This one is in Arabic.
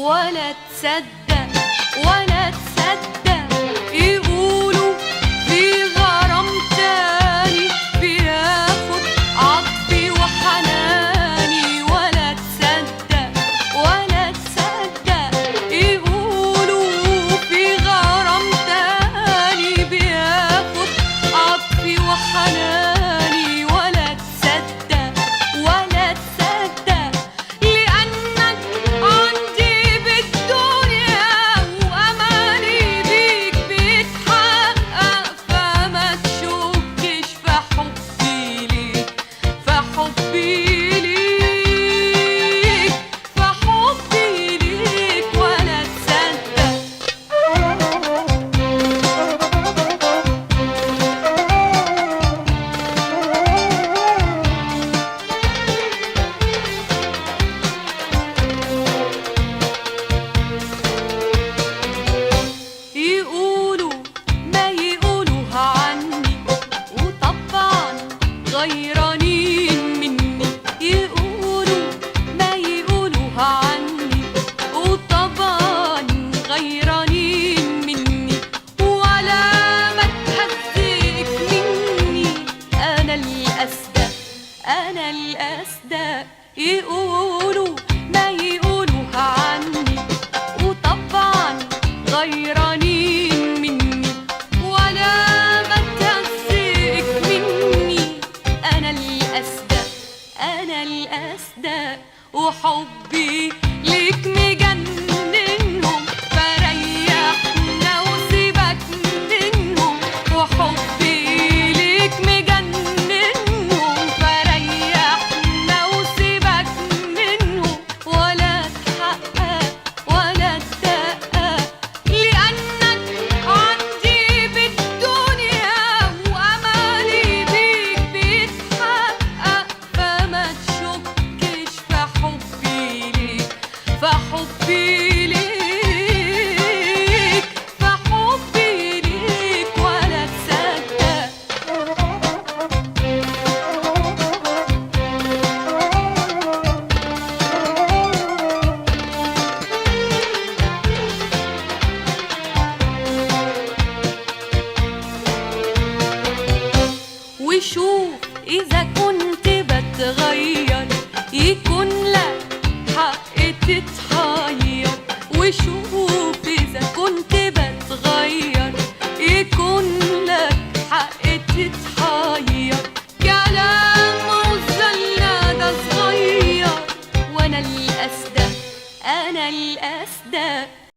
ولا تصدق ولا تصدق، يقولوا في غرام تاني بياخد عطفي وحناني. ولا تصدق ولا تصدق، يقولوا في غرام تاني بياخد عطفي وحناني. ولا تصدق ولا تصدق، لأنك عندي بالدنيا وأماني بيك بيتحقق. فما تشكش في حبي ليك، في حبي ليك، في حبي ليك. ولا تصدق يقولوا ما يقولوها عني، وطبعا غيرانين مني. يقولوا ما يقولوها عني، وطبعا غيرانين مني. ولا ما تهزك مني، أنا الأصدق أنا الأصدق. يقولوا ما يقولوها عني، وطبعا غيرانين مني. ولا ما تهزك مني، أنا الأصدق أنا الأصدق. وحبي ليك مجننهم، فريحنا وسيبك منهم. وحبي ليك مجننهم، فريحنا وسيبك منهم. ولا تحقق ولا تدقق، لأنك عندي بالدنيا وأمالي بيك بيتحقق. فما تشكش في حبي ليك، في حبي ليك، في حبي ليك. ولا تصدق وشوف إذا كنت بتغير، يكون لك حق تتحير. وشوف إذا كنت بتغير، يكون لك حق تتحير. كلام وزلنا ده صغير، وأنا الأصدق أنا الأصدق.